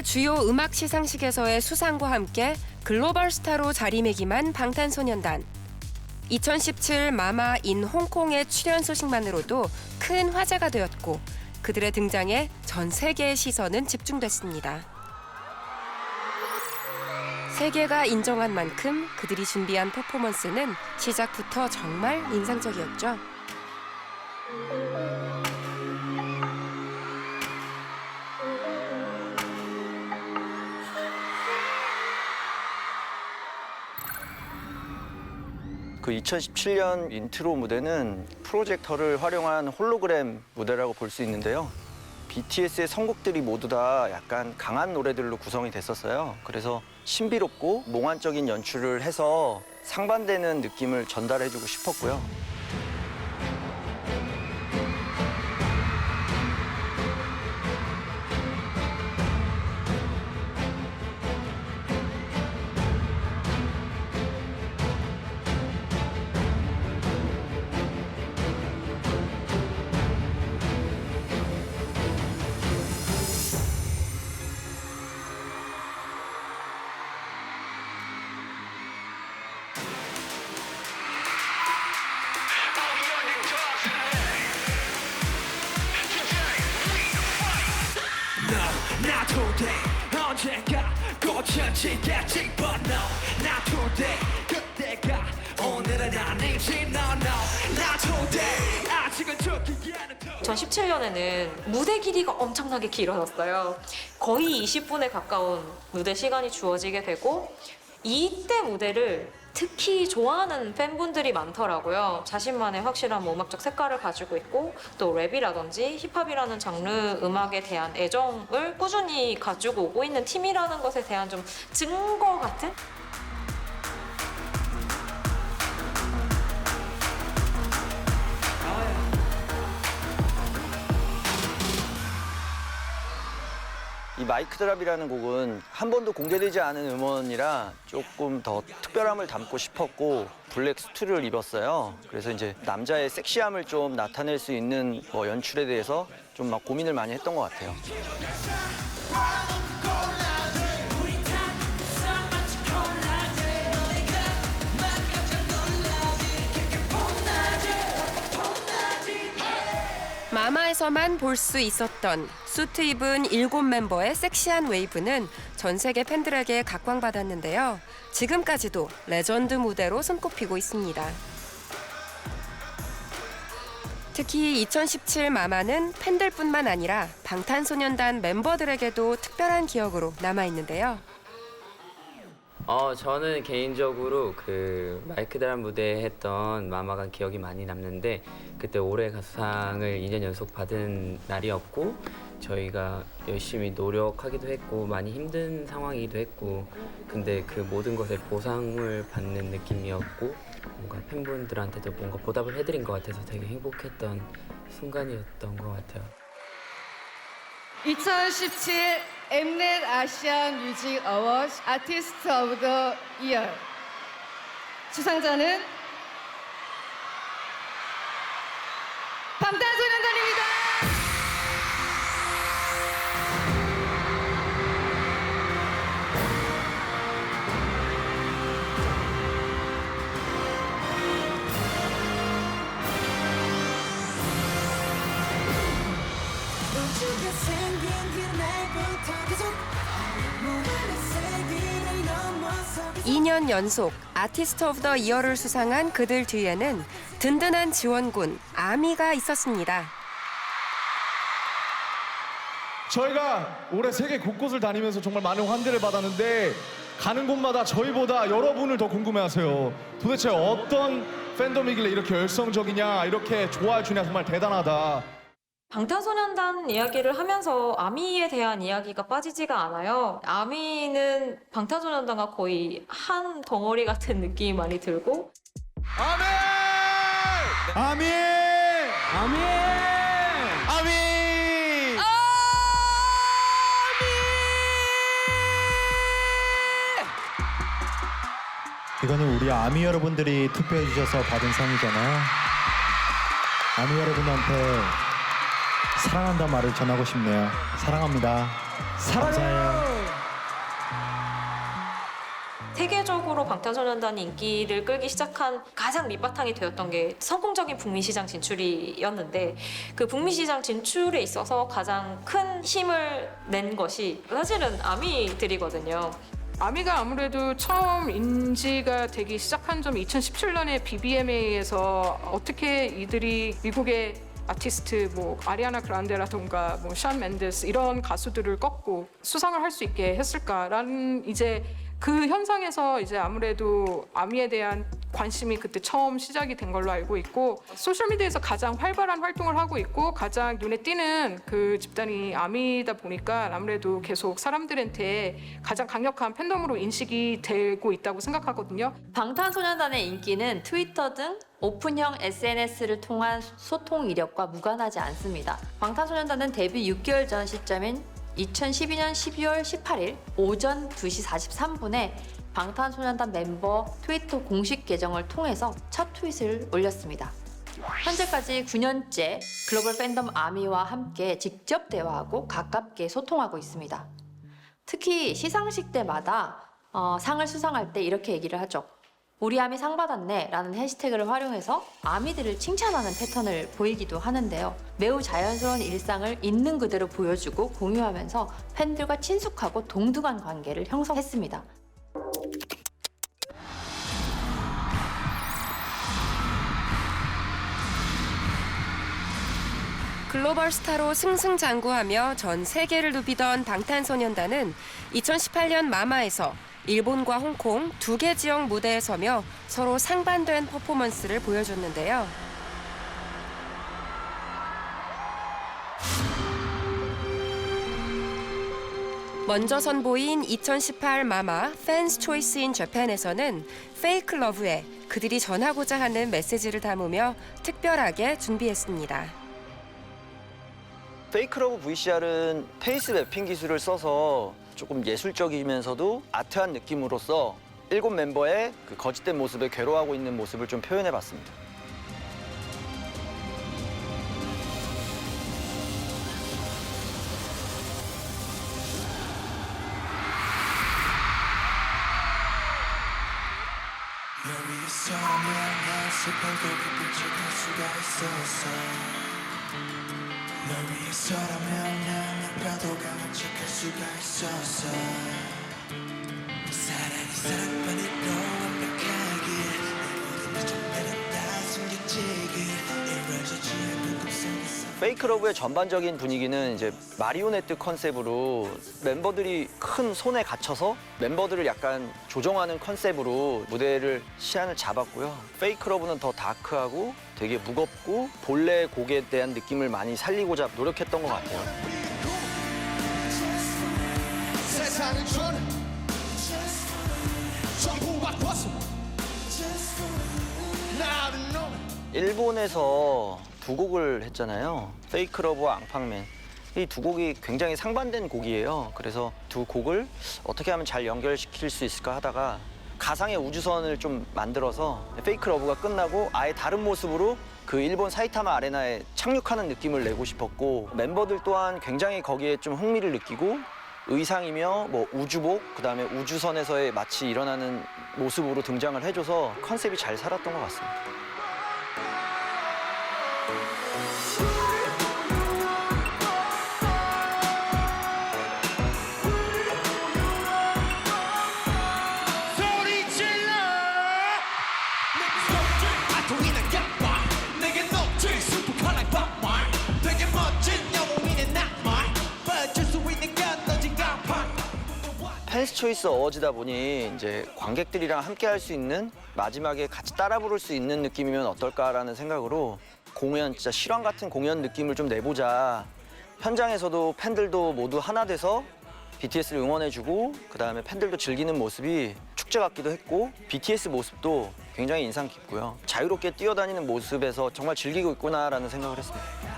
세계 주요 음악 시상식에서의 수상과 함께 글로벌 스타로 자리매김한 방탄소년단. 2017 마마 인 홍콩의 출연 소식만으로도 큰 화제가 되었고 그들의 등장에 전 세계의 시선은 집중됐습니다. 세계가 인정한 만큼 그들이 준비한 퍼포먼스는 시작부터 정말 인상적이었죠. 그 2017년 인트로 무대는 프로젝터를 활용한 홀로그램 무대라고 볼 수 있는데요. BTS의 선곡들이 모두 다 약간 강한 노래들로 구성이 됐었어요. 그래서 신비롭고 몽환적인 연출을 해서 상반되는 느낌을 전달해주고 싶었고요. 언젠가 고쳐지겠지 but no not today 그때가 오늘은 아니지 no no not today 아직은 죽기에는 2017년에는 무대 길이가 엄청나게 길어졌어요. 거의 20분에 가까운 무대 시간이 주어지게 되고 이때 무대를 특히 좋아하는 팬분들이 많더라고요. 자신만의 확실한 음악적 색깔을 가지고 있고 또 랩이라든지 힙합이라는 장르 음악에 대한 애정을 꾸준히 가지고 오고 있는 팀이라는 것에 대한 좀 증거 같은? 이 마이크 드랍이라는 곡은 한 번도 공개되지 않은 음원이라 조금 더 특별함을 담고 싶었고 블랙 수트를 입었어요. 그래서 이제 남자의 섹시함을 좀 나타낼 수 있는 연출에 대해서 좀 막 고민을 많이 했던 것 같아요. 마마에서만 볼 수 있었던 수트 입은 7멤버의 섹시한 웨이브는 전 세계 팬들에게 각광받았는데요. 지금까지도 레전드 무대로 손꼽히고 있습니다. 특히 2017 마마는 팬들뿐만 아니라 방탄소년단 멤버들에게도 특별한 기억으로 남아있는데요. 저는 개인적으로 그 마이크 드랍 무대에 했던 마마가 기억이 많이 남는데 그때 올해 가수상을 2년 연속 받은 날이었고 저희가 열심히 노력하기도 했고 많이 힘든 상황이기도 했고 근데 그 모든 것에 보상을 받는 느낌이었고 뭔가 팬분들한테도 뭔가 보답을 해드린 것 같아서 되게 행복했던 순간이었던 것 같아요. 2017 엠넷 아시아 뮤직 어워즈 아티스트 오브 더 이어 수상자는 방탄소년단입니다. 우주가 생긴 그날부터 계속 무한의 세계를 넘어서 2년 연속 아티스트 오브 더 이어를 수상한 그들 뒤에는 든든한 지원군 아미가 있었습니다. 저희가 올해 세계 곳곳을 다니면서 정말 많은 환대를 받았는데 가는 곳마다 저희보다 여러분을 더 궁금해하세요. 도대체 어떤 팬덤이길래 이렇게 열성적이냐, 이렇게 좋아해 주냐, 정말 대단하다. 방탄소년단 이야기를 하면서 아미에 대한 이야기가 빠지지가 않아요. 아미는 방탄소년단과 거의 한 덩어리 같은 느낌이 많이 들고 아멘! 아멘! 아멘! 아멘! 이거는 우리 아미 여러분들이 투표해 주셔서 받은 상이잖아요. 아미 여러분한테 사랑한다는 말을 전하고 싶네요. 사랑합니다. 사랑해요! 감사해요. 세계적으로 방탄소년단이 인기를 끌기 시작한 가장 밑바탕이 되었던 게 성공적인 북미 시장 진출이었는데 그 북미 시장 진출에 있어서 가장 큰 힘을 낸 것이 사실은 아미들이거든요. 아미가 아무래도 처음 인지가 되기 시작한 점이 2017년에 BBMA에서 어떻게 이들이 미국의 아티스트 뭐 아리아나 그란데라던가 뭐 샤wn 맨데스 이런 가수들을 꺾고 수상을 할 수 있게 했을까라는 이제 그 현상에서 이제 아무래도 아미에 대한 관심이 그때 처음 시작이 된 걸로 알고 있고 소셜미디어에서 가장 활발한 활동을 하고 있고 가장 눈에 띄는 그 집단이 아미다 보니까 아무래도 계속 사람들한테 가장 강력한 팬덤으로 인식이 되고 있다고 생각하거든요. 방탄소년단의 인기는 트위터 등 오픈형 SNS를 통한 소통 이력과 무관하지 않습니다. 방탄소년단은 데뷔 6개월 전 시점인 2012년 12월 18일 오전 2시 43분에 방탄소년단 멤버 트위터 공식 계정을 통해서 첫 트윗을 올렸습니다. 현재까지 9년째 글로벌 팬덤 아미와 함께 직접 대화하고 가깝게 소통하고 있습니다. 특히 시상식 때마다 상을 수상할 때 이렇게 얘기를 하죠. 우리 아미 상 받았네 라는 해시태그를 활용해서 아미들을 칭찬하는 패턴을 보이기도 하는데요. 매우 자연스러운 일상을 있는 그대로 보여주고 공유하면서 팬들과 친숙하고 동등한 관계를 형성했습니다. 글로벌 스타로 승승장구하며 전 세계를 누비던 방탄소년단은 2018년 마마에서 일본과 홍콩 두 개 지역 무대에 서며 서로 상반된 퍼포먼스를 보여줬는데요. 먼저 선보인 2018 마마 팬스 초이스 인 재팬에서는 페이크 러브에 그들이 전하고자 하는 메시지를 담으며 특별하게 준비했습니다. 페이크 러브 VCR은 페이스 매핑 기술을 써서 조금 예술적이면서도 아트한 느낌으로써 7 멤버의 그 거짓된 모습에 괴로워하고 있는 모습을 좀 표현해봤습니다. 널 위해서라면 난 나라도 강한 척할 수가 있었어 사랑이 사랑만으로 완벽하게 내 모든 정도는 다 숨겨지길 이루어지지 않는 꿈속에서 페이크 러브의 전반적인 분위기는 이제 마리오네트 컨셉으로 멤버들이 큰 손에 갇혀서 멤버들을 약간 조정하는 컨셉으로 무대를 시안을 잡았고요. 페이크 러브는 더 다크하고 되게 무겁고 본래 곡에 대한 느낌을 많이 살리고자 노력했던 것 같아요. 세상은 주는 전부 바꿔서 나는 너 일본에서 2곡을 했잖아요. 페이크 러브와 앙팡맨. 이 2곡이 굉장히 상반된 곡이에요. 그래서 2곡을 어떻게 하면 잘 연결시킬 수 있을까 하다가 가상의 우주선을 좀 만들어서 페이크 러브가 끝나고 아예 다른 모습으로 그 일본 사이타마 아레나에 착륙하는 느낌을 내고 싶었고 멤버들 또한 굉장히 거기에 좀 흥미를 느끼고 의상이며 뭐 우주복, 그다음에 우주선에서의 마치 일어나는 모습으로 등장을 해줘서 컨셉이 잘 살았던 것 같습니다. 팬스 초이스 어워즈다 보니 이제 관객들이랑 함께 할 수 있는 마지막에 같이 따라 부를 수 있는 느낌이면 어떨까라는 생각으로 공연 진짜 실황 같은 공연 느낌을 좀 내보자. 현장에서도 팬들도 모두 하나 돼서 BTS를 응원해주고 그다음에 팬들도 즐기는 모습이 축제 같기도 했고 BTS 모습도 굉장히 인상 깊고요. 자유롭게 뛰어다니는 모습에서 정말 즐기고 있구나라는 생각을 했습니다.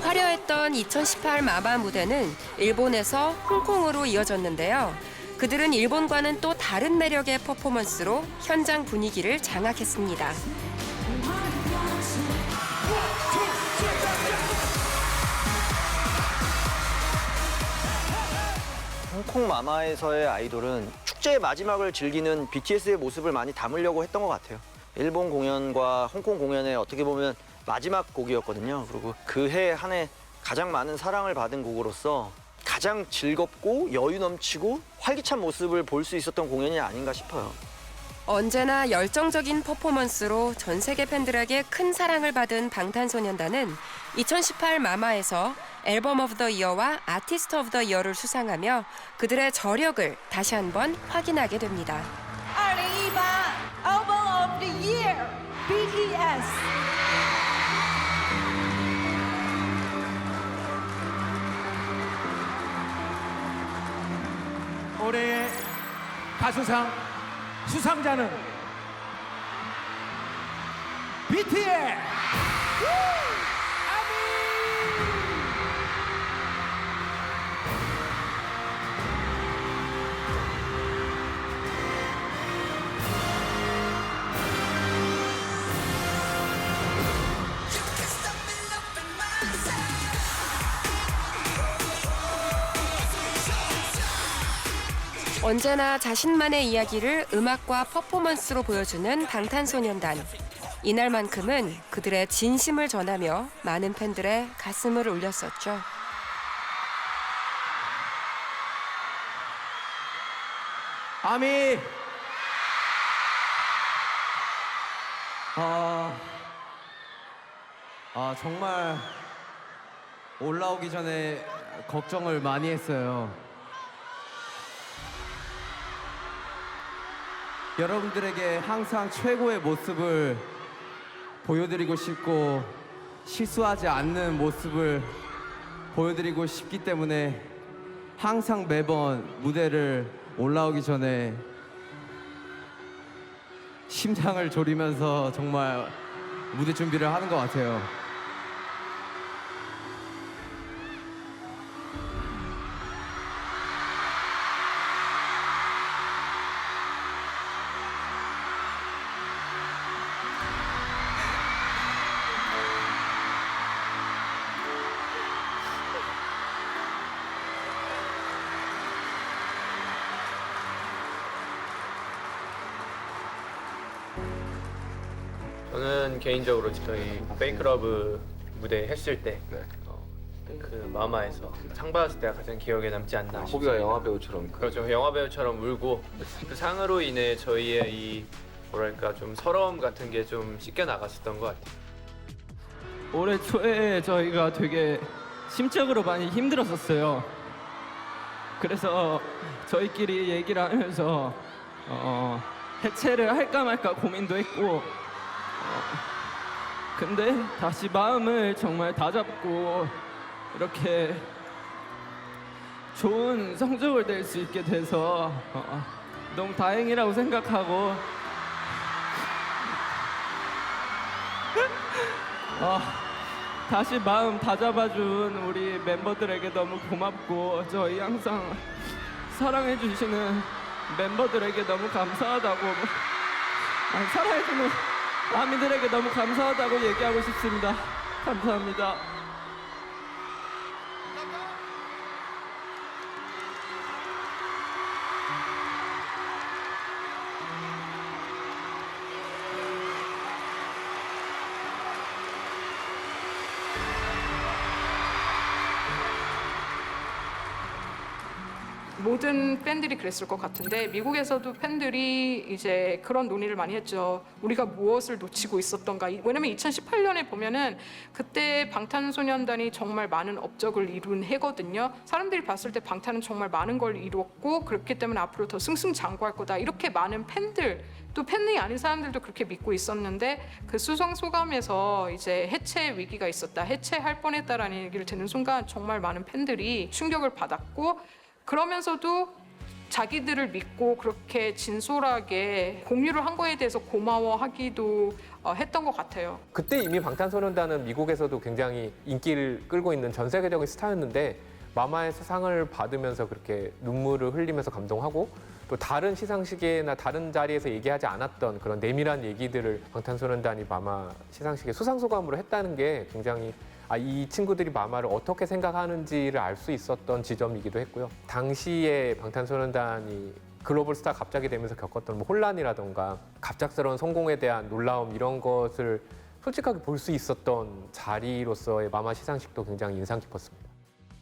화려했던 2018 마마 무대는 일본에서 홍콩으로 이어졌는데요. 그들은 일본과는 또 다른 매력의 퍼포먼스로 현장 분위기를 장악했습니다. 홍콩 마마에서의 아이돌은 축제의 마지막을 즐기는 BTS의 모습을 많이 담으려고 했던 것 같아요. 일본 공연과 홍콩 공연의 어떻게 보면 마지막 곡이었거든요. 그리고 그 해 한 해 가장 많은 사랑을 받은 곡으로서 가장 즐겁고 여유 넘치고 활기찬 모습을 볼 수 있었던 공연이 아닌가 싶어요. 언제나 열정적인 퍼포먼스로 전 세계 팬들에게 큰 사랑을 받은 방탄소년단은 2018 마마에서 앨범 오브 더 이어와 아티스트 오브 더 이어를 수상하며 그들의 저력을 다시 한번 확인하게 됩니다. 2018 Album of the Year BTS. 올해의 가수상 수상자는 BTS! 언제나 자신만의 이야기를 음악과 퍼포먼스로 보여주는 방탄소년단. 이날만큼은 그들의 진심을 전하며 많은 팬들의 가슴을 울렸었죠. 아미 정말 올라오기 전에 걱정을 많이 했어요. 여러분들에게 항상 최고의 모습을 보여드리고 싶고 실수하지 않는 모습을 보여드리고 싶기 때문에 항상 매번 무대를 올라오기 전에 심장을 졸이면서 정말 무대 준비를 하는 것 같아요. 저는 개인적으로 저희 페이크 러브 무대 했을 때 그 마마에서 상 받았을 때가 가장 기억에 남지 않나 싶습니다. 호비가 영화 배우처럼 그렇죠. 영화 배우처럼 울고 그 상으로 인해 저희의 이 뭐랄까 좀 서러움 같은 게 좀 씻겨 나갔었던 것 같아요. 올해 초에 저희가 되게 심적으로 많이 힘들었었어요. 그래서 저희끼리 얘기를 하면서 해체를 할까 말까 고민도 했고 근데 다시 마음을 정말 다잡고 이렇게 좋은 성적을 낼 수 있게 돼서 너무 다행이라고 생각하고 다시 마음 다잡아준 우리 멤버들에게 너무 고맙고 저희 항상 사랑해 주시는 멤버들에게 너무 감사하다고 사랑해주는 아미들에게 너무 감사하다고 얘기하고 싶습니다. 감사합니다. 모든 팬들이 그랬을 것 같은데 미국에서도 팬들이 이제 그런 논의를 많이 했죠. 우리가 무엇을 놓치고 있었던가. 왜냐면 2018년에 보면은 그때 방탄소년단이 정말 많은 업적을 이룬 해거든요. 사람들이 봤을 때 방탄은 정말 많은 걸 이뤘고 그렇기 때문에 앞으로 더 승승장구할 거다. 이렇게 많은 팬들 또 팬이 아닌 사람들도 그렇게 믿고 있었는데 그 수상 소감에서 이제 해체 위기가 있었다. 해체할 뻔했다라는 얘기를 듣는 순간 정말 많은 팬들이 충격을 받았고 그러면서도 자기들을 믿고 그렇게 진솔하게 공유를 한 거에 대해서 고마워하기도 했던 것 같아요. 그때 이미 방탄소년단은 미국에서도 굉장히 인기를 끌고 있는 전 세계적인 스타였는데 마마에서 상을 받으면서 그렇게 눈물을 흘리면서 감동하고 또 다른 시상식이나 다른 자리에서 얘기하지 않았던 그런 내밀한 얘기들을 방탄소년단이 마마 시상식에 수상소감으로 했다는 게 굉장히 이 친구들이 마마를 어떻게 생각하는지를 알 수 있었던 지점이기도 했고요. 당시에 방탄소년단이 글로벌 스타 갑자기 되면서 겪었던 뭐 혼란이라던가 갑작스러운 성공에 대한 놀라움 이런 것을 솔직하게 볼 수 있었던 자리로서의 마마 시상식도 굉장히 인상 깊었습니다.